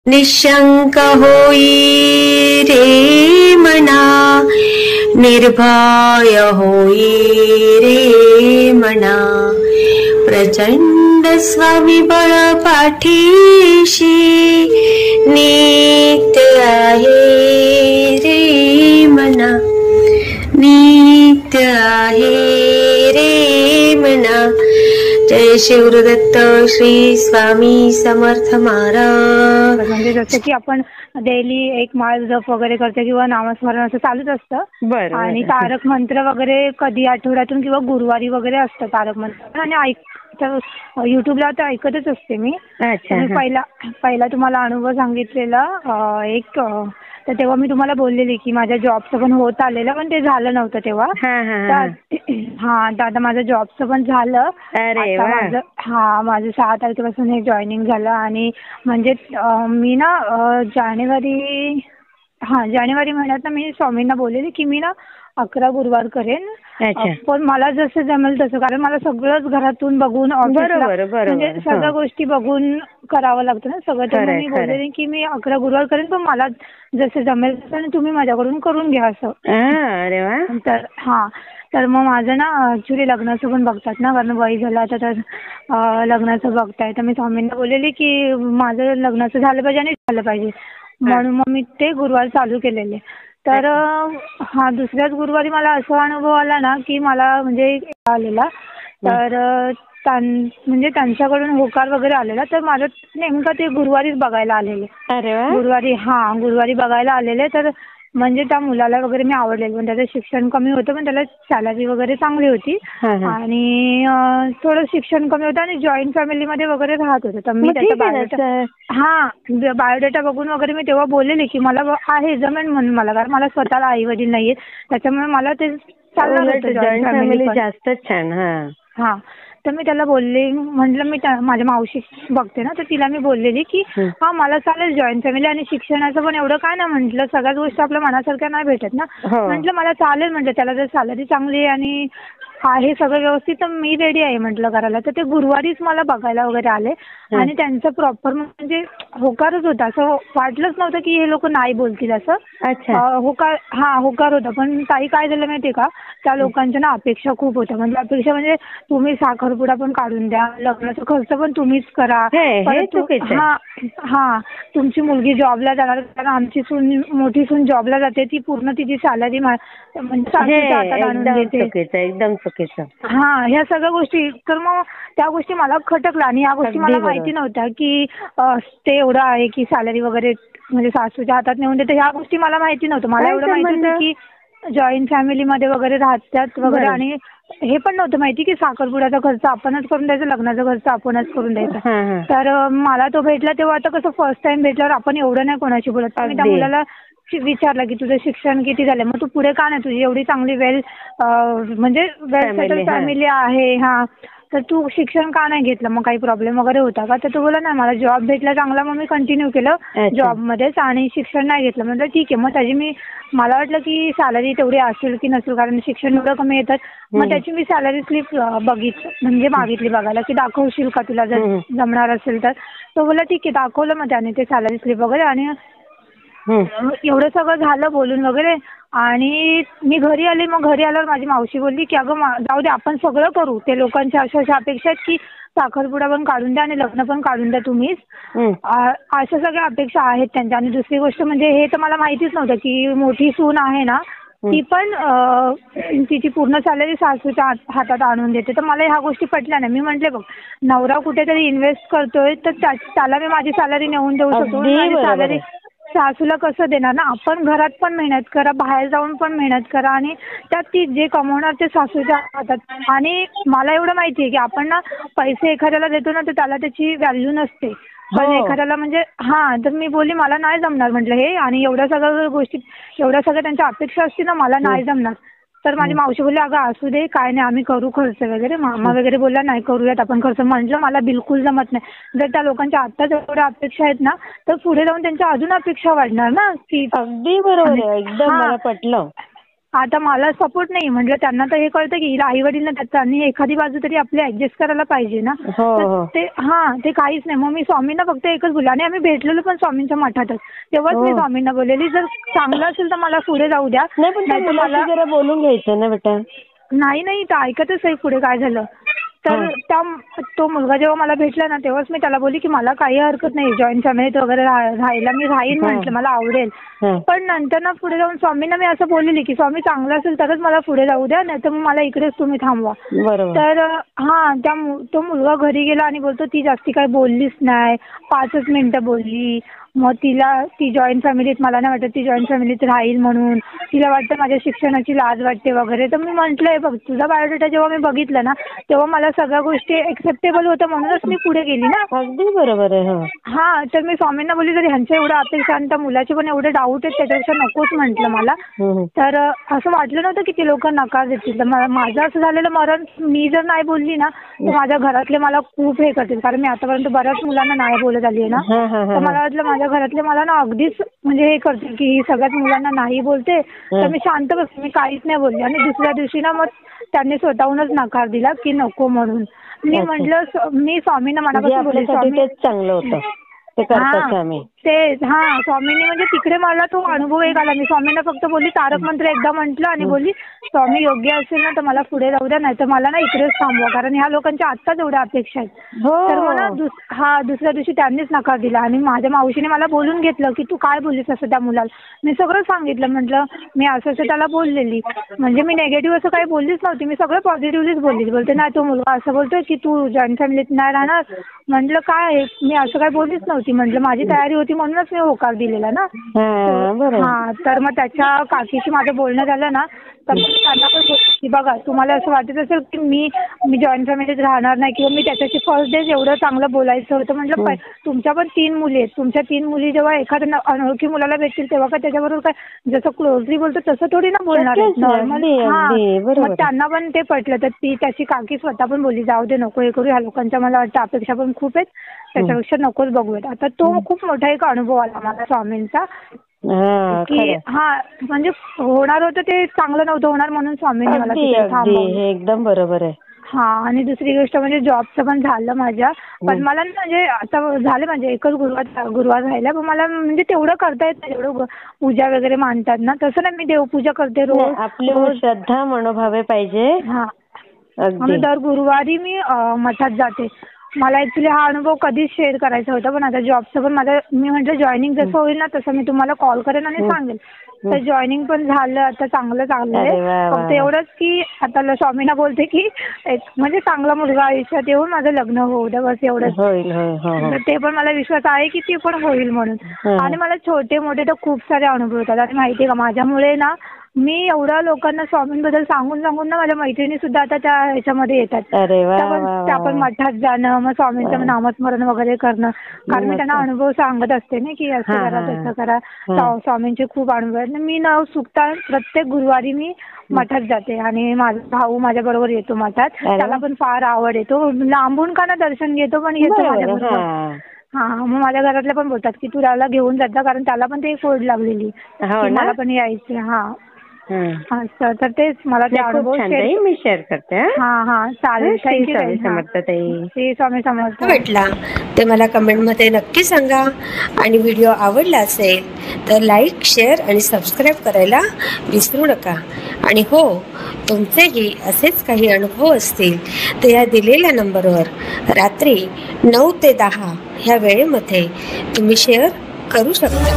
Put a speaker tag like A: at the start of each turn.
A: निशंक होई रे मना, निर्भय होई रे मना, प्रचंड स्वविबळ पाठीशी नित्य आहे रे मना, नित्य आहे रे मना. जय शिवदत्त श्री स्वामी समर्थ महाराज.
B: म्हणजे जसं की आपण डेली एक माळ जप वगैरे करतो किंवा नामस्मरण असं चालूच असतं आणि तारक मंत्र वगैरे कधी आठवड्यातून किंवा गुरुवारी वगैरे असतं तारक मंत्र आणि युट्यूबला तर ऐकतच असते मी. पहिला तुम्हाला अनुभव सांगितलेला एक तर तेव्हा मी तुम्हाला बोललेली की माझ्या जॉबचं पण होत आलेलं पण ते झालं नव्हतं तेव्हा. आता माझं जॉबचं पण झालं. माझं 6 तारखेपासून हे जॉईनिंग झालं आणि म्हणजे मी ना जानेवारी महिन्यात ना मी स्वामींना बोललेली की मी ना 11 गुरुवार करेन. पण मला जसं जमेल तसं, कारण मला सगळंच घरातून बघून म्हणजे सगळ्या गोष्टी बघून करावं लागतं ना सगळं. तर मी बोललेली की मी 11 गुरुवार करेन पण मला जसं जमेल तसं तुम्ही माझ्याकडून करून घ्या असं. तर मग माझं ना ऍक्च्युली लग्नाचं पण बघतात ना, कारण वय झालं आता तर लग्नाचं बघताय. तर मी स्वामींना बोललेली की माझं लग्नाचं झालं पाहिजे आणि झालं पाहिजे म्हणून मग मी ते गुरुवार चालू केलेले. तर दुसऱ्याच गुरुवारी मला असा अनुभव आला ना की मला म्हणजे आलेला तर म्हणजे त्यांच्याकडून होकार वगैरे आलेला. तर माझं नेमकं ते गुरुवारीच बघायला आलेले. गुरुवारी बघायला आलेले. तर म्हणजे त्या मुलाला वगैरे मी आवडलेली पण त्याचं शिक्षण कमी होतं पण त्याला सॅलरी वगैरे चांगली होती आणि थोडं शिक्षण कमी होतं आणि जॉईंट फॅमिलीमध्ये वगैरे राहत होतं. तर मी त्याचा बायोडेटा बघून वगैरे मी तेव्हा बोललेली की मला आहे जमेन म्हणून मला, कारण मला स्वतःला आई वडील नाहीये त्याच्यामुळे मला ते चालणार होतं जॉईंट फॅमिली
A: जास्तच छान.
B: तर मी त्याला बोलले, म्हटलं मी माझ्या मावशी बघते ना तर तिला मी बोललेली की मला चालेल जॉईंट फॅमिली आणि शिक्षणाचं पण एवढं काय ना, म्हटलं सगळ्याच गोष्टी आपल्या मनासारख्या नाही भेटत ना. म्हटलं मला चालेल, म्हटलं त्याला जर सॅलरी चांगली आणि आहे सगळं व्यवस्थित तर मी रेडी आहे म्हटलं करायला. तर ते गुरुवारीच मला बघायला वगैरे आले आणि त्यांचं प्रॉपर म्हणजे होकारच होता. असं वाटलंच नव्हतं की हे लोक नाही बोलतील असं. होकार होता. पण ताई काय झालं माहितीये का, त्या लोकांच्या ना अपेक्षा खूप होत्या. म्हणजे अपेक्षा म्हणजे तुम्ही साखरपुडा पण काढून द्या, लग्नाचा खर्च पण तुम्हीच करा, तुमची मुलगी जॉबला जाणार, कारण आमची मोठी सून जॉबला जाते, ती पूर्ण तिची सॅलरी म्हणजे सासूच्या हातात आणून देते.
A: एकदम चुकीचं.
B: ह्या सगळ्या गोष्टी. तर मग त्या गोष्टी मला खटकल्या आणि या गोष्टी मला माहिती नव्हत्या की ते एवढं आहे की सॅलरी वगैरे म्हणजे सासूच्या हातात नेऊन देते. ह्या गोष्टी मला माहिती नव्हतं. मला एवढं माहिती होतं की जॉईंट फॅमिलीमध्ये वगैरे राहतात वगैरे आणि हे पण नव्हतं माहिती की साखरपुड्याचा खर्च आपणच करून द्यायचा, लग्नाचा खर्च आपणच करून द्यायचा. तर मला तो भेटला तेव्हा आता कसं फर्स्ट टाइम भेटल्यावर आपण एवढं नाही कोणाशी बोलत. मी त्या मुलाला विचारलं की तुझं शिक्षण किती झालं, मग तू पुढे का नाही, तुझी एवढी चांगली वेल सेटल फॅमिली आहे तर तू शिक्षण का नाही घेतलं, मग काही प्रॉब्लेम वगैरे होता का. तर तो बोला नाही मला जॉब भेटला चांगला मग मी कंटिन्यू केलं जॉबमध्येच आणि शिक्षण नाही घेतलं. म्हटलं ठीक आहे. मग त्याची मला वाटलं की सॅलरी तेवढी असेल की नसेल, कारण शिक्षण एवढं कमी येतात. मग त्याची मी सॅलरी स्लिप मागितली बघायला की दाखवशील का तुला जर जमणार असेल तर. तो बोला ठीक आहे. दाखवलं मग त्याने ते सॅलरी स्लिप वगैरे आणि एवढं सगळं झालं बोलून वगैरे आणि मी घरी आले. मग घरी आल्यावर माझी मावशी बोलली की अगं जाऊ दे आपण सगळं करू, ते लोकांच्या अशा अपेक्षा आहेत की साखरपुडा पण काढून द्या आणि लग्न पण काढून द्या तुम्हीच, अशा सगळ्या अपेक्षा आहेत त्यांच्या. आणि दुसरी गोष्ट म्हणजे हे तर मला माहितीच नव्हतं की मोठी सून आहे ना ती पण तिची पूर्ण सॅलरी सासूच्या हातात आणून देते. तर मला ह्या गोष्टी पटल्या नाही. मी म्हटले बघ नवरा कुठेतरी इन्व्हेस्ट करतोय तर त्याला मी माझी सॅलरी नेऊन देऊ शकतो, माझी सॅलरी सासूला कसं देणार ना. आपण घरात पण मेहनत करा, बाहेर जाऊन पण मेहनत करा आणि त्यात ती जे कमवणार ते सासूच्या हातात. आणि मला एवढं माहिती आहे की आपण ना पैसे एखाद्याला देतो ना तर त्याला त्याची व्हॅल्यू नसते, पण एखाद्याला म्हणजे तर मी बोलली मला नाही जमणार म्हटलं हे, आणि एवढ्या सगळ्या त्यांच्या अपेक्षा असतील ना मला नाही जमणार. तर माझी मावशी बोलली अगं असू दे काय नाही आम्ही करू खर्च वगैरे. मामा वगैरे बोलला नाही करूयात आपण खर्च. म्हटलं मला बिलकुल जमत नाही. जर त्या लोकांच्या आत्ताच एवढ्या अपेक्षा आहेत ना तर पुढे जाऊन त्यांच्या अजून अपेक्षा वाढणार ना की.
A: अगदी बरोबर आहे, एकदम मला पटलं.
B: आता मला सपोर्ट नाही, म्हणजे त्यांना तर हे कळतं की हिला आई वडील ना त्याचं, आणि एखादी बाजू तरी आपली ऍडजस्ट करायला पाहिजे ना. तर ते काहीच नाही. मग मी स्वामींना फक्त एकच बोलले, आणि आम्ही भेटलेलो पण स्वामींच्या मठातच. तेव्हाच मी स्वामींना बोललेली, जर चांगलं असेल तर मला पुढे जाऊ द्या.
A: नाही पण मला जरा बोलून घ्यायचं ना बेटा.
B: नाही तर ऐकतच आहे पुढे काय झालं. तर तो मुलगा जेव्हा मला भेटला ना, तेव्हाच मी त्याला बोलली की मला काही हरकत नाही जॉईंट फॅमिलीत वगैरे राहायला, मी राहीन म्हटलं, मला आवडेल. पण नंतर ना पुढे जाऊन स्वामींना मी असं बोललेली की स्वामी चांगलं असेल तरच मला पुढे जाऊ द्या, नाही तर मग मला इकडेच तुम्ही थांबवा. तर तो मुलगा घरी गेला आणि बोलतो ती जास्ती काही बोललीच नाही, 5च मिनिटं बोलली. मग ती जॉईंट फॅमिलीत, मला नाही वाटत ती जॉईंट फॅमिलीत राहील म्हणून, तिला वाटतं माझ्या शिक्षणाची लाज वाटते वगैरे. तर मी म्हटलंय बघ, तुझा बायोडेटा जेव्हा मी बघितला ना, तेव्हा मला सगळ्या गोष्टी एक्सेप्टेबल होतं, म्हणूनच मी पुढे गेली ना.
A: अगदी बरोबर आहे.
B: हा, तर मी स्वामींना बोलली जरी ह्यांच्या एवढं अपेक्षा आणि त्या मुलाचे पण एवढे डाऊट आहेत, त्याच्यापेक्षा नकोच म्हटलं मला. तर असं वाटलं नव्हतं की ते लोक नकार देतील. तर माझं असं झालेलं मरण, मी जर नाही बोलली ना तर माझ्या घरातले मला खूप हे करतील, कारण मी आतापर्यंत बऱ्याच मुलांना नाही बोलत आली आहे ना. तर मला वाटलं माझ्या घरातले मला ना अगदीच म्हणजे हे करतील की ही सगळ्याच मुलांना नाही बोलते. तर मी शांत बसले, मी काहीच नाही बोलली. आणि दुसऱ्या दिवशी ना मग त्यांनी स्वतःहूनच नकार दिला की नको म्हणून. मी म्हटलं, मी स्वामींना मनापासून बोलले, स्वामी
A: चांगलं होतं
B: स्वामींनी म्हणजे तिकडे मला तो अनुभव एक आला. मी स्वामींना फक्त बोलली, तारक मंत्र एकदा म्हटलं आणि बोलली स्वामी योग्य असेल ना तर मला पुढे जाऊ द्या, नाही तर मला ना इकडेच थांबवा, कारण ह्या लोकांच्या आत्ताच एवढ्या अपेक्षा आहेत. तर मला दुसऱ्या दिवशी त्यांनीच नकार दिला. आणि माझ्या मावशीने मला बोलून घेतलं की तू काय बोललीस असं त्या मुलाला. मी सगळं सांगितलं, म्हटलं मी असं त्याला बोललेली, म्हणजे मी नेगेटिव्ह असं काही बोललीच नव्हती, मी सगळं पॉझिटिव्हलीच बोलली. बोलते नाही तो मुलगा असं बोलतोय की तू जॉईंट फॅमिलीत नाही राहणार. म्हटलं काय, मी असं काही बोललीच नव्हती, म्हटलं माझी तयारी होती म्हणूनच मी होकार दिलेला ना. तर मग त्याच्या काकीशी माझं बोलणं झालं ना, तर त्यांना पण की बघा तुम्हाला असं वाटत असेल की मी जॉईंट फॅमिलीत राहणार नाही, किंवा मी त्याच्याशी फर्स्ट डे एवढं चांगलं बोलायचं होतं. म्हटलं तुमच्या पण 3 मुली आहेत, तुमच्या 3 मुली जेव्हा एखाद्या अनोळखी मुलाला भेटतील तेव्हा का त्याच्याबरोबर काय जसं क्लोजली बोलतो तसं थोडी ना बोलणार आहे नॉर्मल. मग त्यांना पण ते पटलं. तर त्याची काकी स्वतः पण बोलली जाऊ दे नको हे करू, ह्या लोकांच्या मला वाटतं अपेक्षा पण खूप आहेत, त्याच्यापेक्षा नकोच बघूयात. आता तो खूप मोठा एक अनुभव आला मला स्वामींचा की म्हणजे होणार होतं ते चांगलं नव्हतं होणार, म्हणून स्वामींनी मला तिथे थांबवलं.
A: एकदम बरोबर आहे.
B: आणि दुसरी गोष्ट म्हणजे जॉबचं पण झालं माझ्या. पण मला म्हणजे आता झाले म्हणजे एकच गुरुवार राहिला, पण मला म्हणजे तेवढं करता येत नाही, तेवढं पूजा वगैरे मानतात ना तसं नाही. मी देवपूजा करते रोज,
A: आपली श्रद्धा मनोभावे पाहिजे.
B: आणि दर गुरुवारी मी मठात जाते. मला ऍक्च्युली हा अनुभव कधीच शेअर करायचा होता, पण आता जॉबचं पण मी म्हटलं जॉईनिंग जसं होईल ना तसं मी तुम्हाला कॉल करेन आणि सांगेल. तर जॉईनिंग पण झालं, आता चांगलं चाललंय. फक्त एवढंच की आता स्वामींना बोलते की म्हणजे चांगला मुलगा आयुष्यात येऊन माझं लग्न होऊ द्या, बस एवढंच. ते पण मला विश्वास आहे की ते पण होईल म्हणून. आणि मला छोटे मोठे तर खूप सारे अनुभव होतात. आणि माहितीये का, माझ्यामुळे ना मी एवढ्या लोकांना स्वामींबद्दल सांगून ना माझ्या मैत्रिणी सुद्धा आता त्या ह्याच्यामध्ये येतात. त्या पण मठात जाणं, मग स्वामींचं नामस्मरण वगैरे करणं, कारण मी त्यांना अनुभव सांगत असते ना की असं करा तसं करा. स्वामींचे खूप अनुभव आहेत. मी न चुकता प्रत्येक गुरुवारी मी मठात जाते. आणि माझा भाऊ माझ्या बरोबर येतो मठात, त्याला पण फार आवड येतो. लांबून का ना दर्शन घेतो, पण येतो माझ्याबरोबर. मग माझ्या घरातले पण बोलतात की तू त्याला घेऊन जाता, कारण त्याला पण ते फोड लागलेली, मला पण यायचे. तर तेच मला ते अनुभव
A: मी शेअर करते.
B: चालेल. थँक्यू. स्वामी समर्थ.
A: वाटला ते मला कमेंटमध्ये नक्की सांगा. आणि व्हिडिओ आवडला असेल तर लाईक, शेअर आणि सबस्क्राईब करायला विसरू नका. आणि हो, तुमचेही असेच काही अनुभव असतील तर या दिलेल्या नंबरवर रात्री 9 ते 10 ह्या वेळेमध्ये तुम्ही शेअर करू शकता.